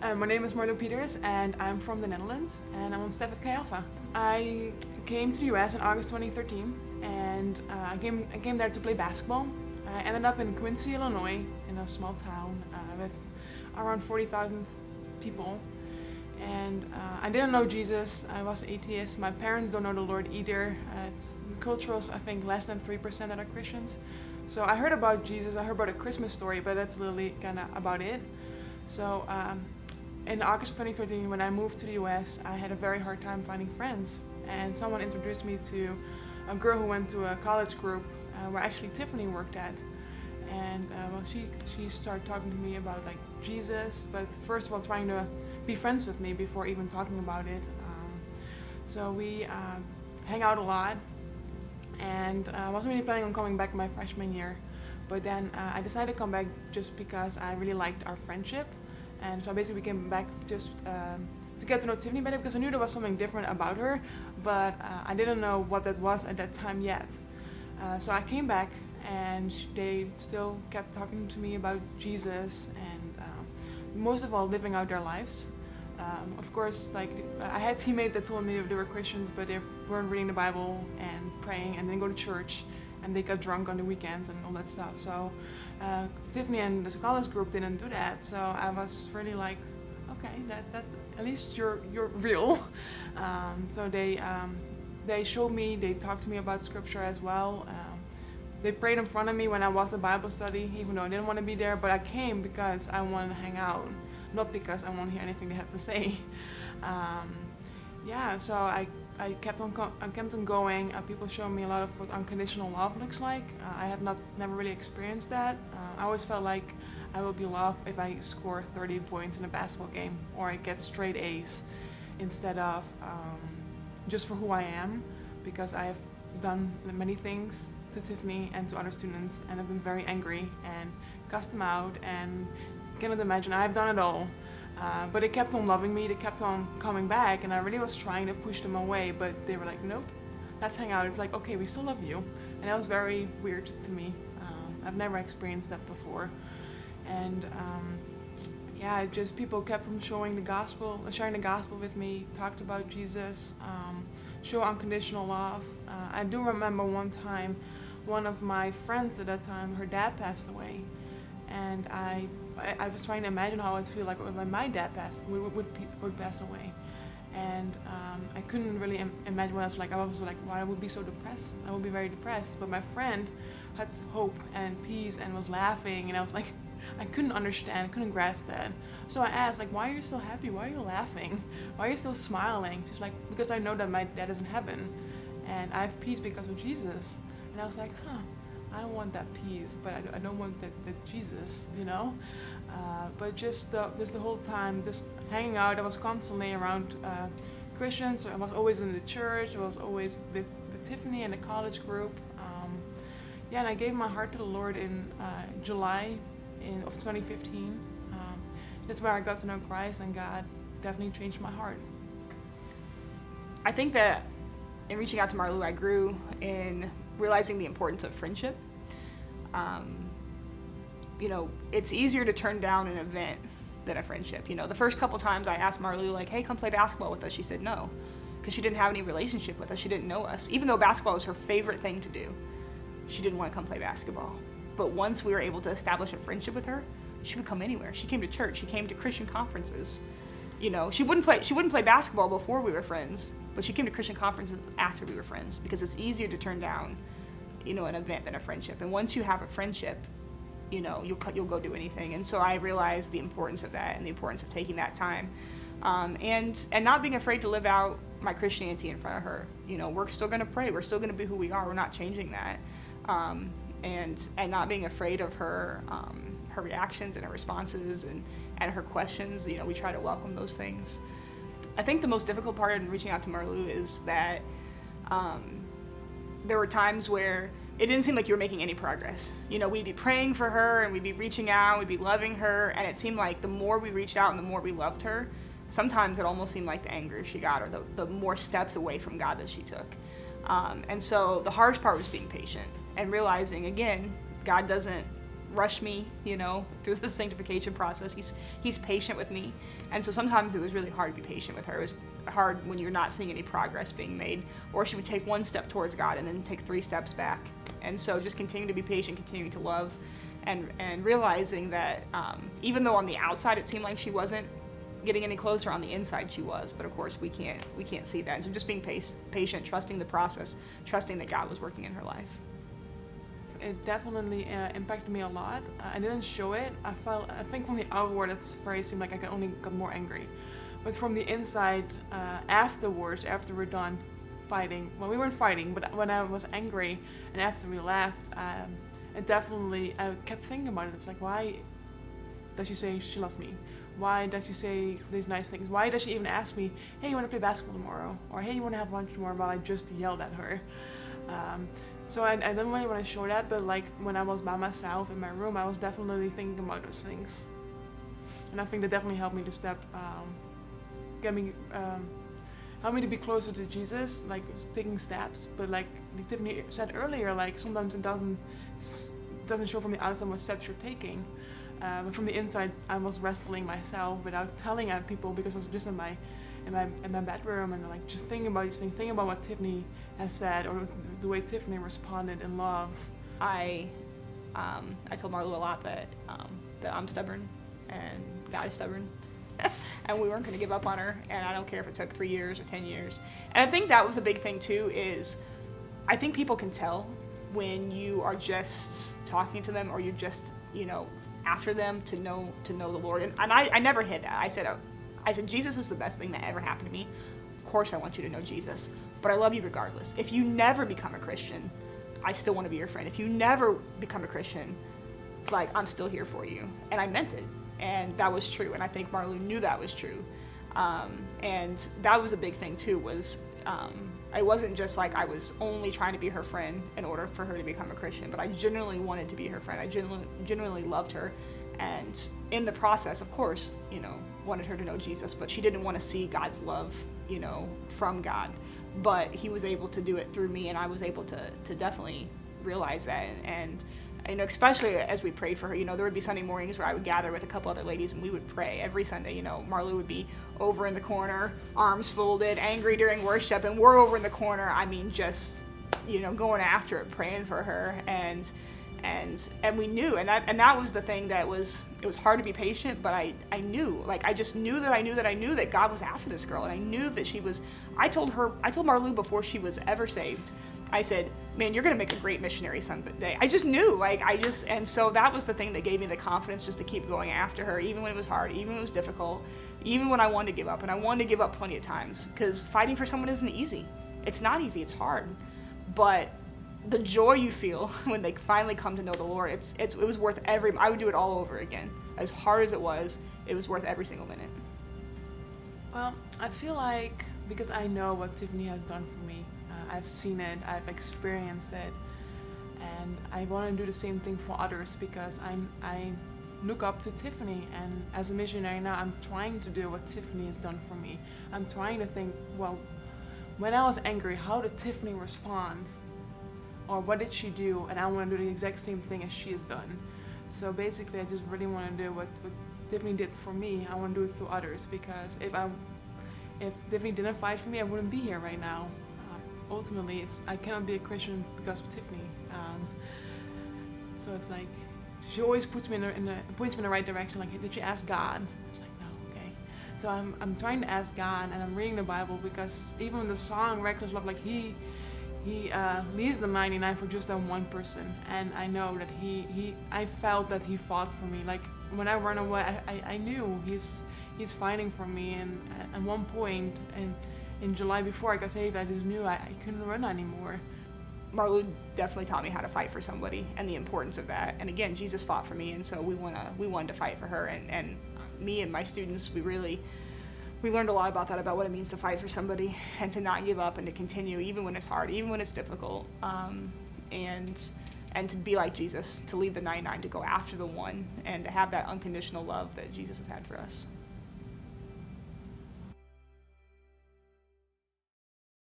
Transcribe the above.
My name is Marlo Peters, and I'm from the Netherlands, and I'm on staff at Chi Alpha. I came to the US in August 2013, and I came there to play basketball. I ended up in Quincy, Illinois, in a small town with around 40,000 people. And I didn't know Jesus. I was atheist. My parents don't know the Lord either. The culture is, I think, less than 3% that are Christians. So I heard about Jesus. I heard about a Christmas story, but that's literally kind of about it. So in August of 2013, when I moved to the US, I had a very hard time finding friends. And someone introduced me to a girl who went to a college group where actually Tiffany worked at. And she started talking to me about like Jesus, but first of all trying to be friends with me before even talking about it. So we hang out a lot, and I wasn't really planning on coming back my freshman year, but then I decided to come back just because I really liked our friendship, and so basically we came back just to get to know Tiffany better because I knew there was something different about her, but I didn't know what that was at that time yet. So I came back, and they still kept talking to me about Jesus and most of all living out their lives. Of course, like I had teammates that told me they were Christians, but they weren't reading the Bible and praying and then go to church, and they got drunk on the weekends and all that stuff. So Tiffany and the college group didn't do that. So I was really like, okay, that at least you're real. So they showed me, they talked to me about scripture as well. They prayed in front of me when I was at Bible study, even though I didn't want to be there, but I came because I wanted to hang out, not because I want to hear anything they had to say. So I kept on going. People showed me a lot of what unconditional love looks like. I have never really experienced that. I always felt like I will be loved if I score 30 points in a basketball game, or I get straight A's instead of just for who I am, because I have done many things to Tiffany and to other students, and I've been very angry and cussed them out, and cannot imagine, I've done it all. But they kept on loving me, they kept on coming back, and I really was trying to push them away, but they were like, nope, let's hang out. It's like, okay, we still love you. And that was very weird to me. I've never experienced that before. And just people kept on sharing the gospel with me, talked about Jesus, show unconditional love. I do remember one time, one of my friends at that time, her dad passed away, and I was trying to imagine how I'd feel like when my dad would pass away, and I couldn't really imagine what I was like. I was like, well, I would be so depressed. I would be very depressed. But my friend had hope and peace and was laughing, and I was like, I couldn't understand, couldn't grasp that. So I asked, like, why are you still happy? Why are you laughing? Why are you still smiling? She's like, because I know that my dad is in heaven, and I have peace because of Jesus. And I was like, I don't want that peace, but I don't want that Jesus, you know? But just the whole time, just hanging out, I was constantly around Christians. So I was always in the church, I was always with Tiffany and the college group. And I gave my heart to the Lord in July of 2015. That's where I got to know Christ, and God definitely changed my heart. I think that in reaching out to Marlo, I grew in realizing the importance of friendship. It's easier to turn down an event than a friendship. The first couple times I asked Marlo, like, hey, come play basketball with us, she said no, because she didn't have any relationship with us. She didn't know us. Even though basketball was her favorite thing to do, she didn't want to come play basketball. But once we were able to establish a friendship with her, she would come anywhere. She came to church. She came to Christian conferences. She wouldn't play basketball before we were friends, but she came to Christian conferences after we were friends, because it's easier to turn down, an event than a friendship. And once you have a friendship, you'll go do anything. And so I realized the importance of that and the importance of taking that time, and not being afraid to live out my Christianity in front of her. We're still going to pray. We're still going to be who we are. We're not changing that. And not being afraid of her reactions and her responses and her questions. We try to welcome those things. I think the most difficult part in reaching out to Marlo is that there were times where it didn't seem like you were making any progress. We'd be praying for her, and we'd be reaching out, we'd be loving her, and it seemed like the more we reached out and the more we loved her, sometimes it almost seemed like the angrier she got, or the more steps away from God that she took. And so the hardest part was being patient and realizing, again, God doesn't rush me, through the sanctification process. He's patient with me. And so sometimes it was really hard to be patient with her. It was hard when you're not seeing any progress being made, or she would take one step towards God and then take 3 steps back. And so just continuing to be patient, continuing to love, and realizing that even though on the outside it seemed like she wasn't getting any closer, on the inside she was. But of course we can't see that. And so just being patient, trusting the process, trusting that God was working in her life. It definitely impacted me a lot. I didn't show it. I think from the outward it seemed like I only got more angry. But from the inside, afterwards, after we're done fighting, well, we weren't fighting, but when I was angry and after we left, it definitely, I kept thinking about it. It's like, why does she say she loves me? Why does she say these nice things? Why does she even ask me, hey, you want to play basketball tomorrow? Or hey, you want to have lunch tomorrow? While I just yelled at her. So I didn't really want to show that, but like when I was by myself in my room, I was definitely thinking about those things. And I think that definitely helped me to help me to be closer to Jesus, like taking steps. But like Tiffany said earlier, like sometimes it doesn't show from the outside what steps you're taking. But from the inside, I was wrestling myself without telling people, because I was just in my bedroom and like just thinking about these things, thinking about what Tiffany has said or the way Tiffany responded in love. I told Marlou a lot that I'm stubborn and God is stubborn. And we weren't going to give up on her, and I don't care if it took 3 years or 10 years. And I think that was a big thing too, is I think people can tell when you are just talking to them or you're just, after them to know the Lord. And I never hid that. I said, Jesus is the best thing that ever happened to me. Of course I want you to know Jesus, but I love you regardless. If you never become a Christian, I still want to be your friend. If you never become a Christian, like, I'm still here for you. And I meant it. And that was true. And I think Marlou knew that was true. And that was a big thing too, was it wasn't just like I was only trying to be her friend in order for her to become a Christian, but I genuinely wanted to be her friend. I genuinely loved her. And in the process, of course, wanted her to know Jesus, but she didn't want to see God's love, from God. But he was able to do it through me, and I was able to definitely realize that. And especially as we prayed for her, there would be Sunday mornings where I would gather with a couple other ladies and we would pray every Sunday. Marlou would be over in the corner, arms folded, angry during worship, and we're over in the corner. just, going after it, praying for her, and we knew, and that was the thing it was hard to be patient, but I knew, I just knew that God was after this girl, and I knew that she was. I told Marlou before she was ever saved, I said, man, you're gonna make a great missionary someday. I just knew, and so that was the thing that gave me the confidence just to keep going after her, even when it was hard, even when it was difficult, even when I wanted to give up, and I wanted to give up plenty of times, because fighting for someone isn't easy. It's not easy, it's hard, but the joy you feel when they finally come to know the Lord, it was worth I would do it all over again. As hard as it was worth every single minute. Well, I feel like, because I know what Tiffany has done for me, I've seen it, I've experienced it, and I want to do the same thing for others, because I look up to Tiffany, and as a missionary now, I'm trying to do what Tiffany has done for me. I'm trying to think, well, when I was angry, how did Tiffany respond? Or what did she do? And I want to do the exact same thing as she has done. So basically, I just really want to do what Tiffany did for me. I want to do it through others, because if Tiffany didn't fight for me, I wouldn't be here right now. Ultimately, I cannot be a Christian because of Tiffany. So it's like, she always points me in the right direction. Like, did you ask God? It's like, no, okay. So I'm trying to ask God, and I'm reading the Bible, because even in the song "Reckless Love," like he leaves the 99 for just that one person, and I know that I felt that he fought for me. Like, when I run away, I knew he's fighting for me. And at one point, and in July before I got saved, I just knew I couldn't run anymore. Marlou definitely taught me how to fight for somebody and the importance of that. And again, Jesus fought for me, and so we wanted to fight for her. And me and my students, we learned a lot about that, about what it means to fight for somebody and to not give up and to continue even when it's hard, even when it's difficult, and to be like Jesus, to leave the 99, to go after the one, and to have that unconditional love that Jesus has had for us.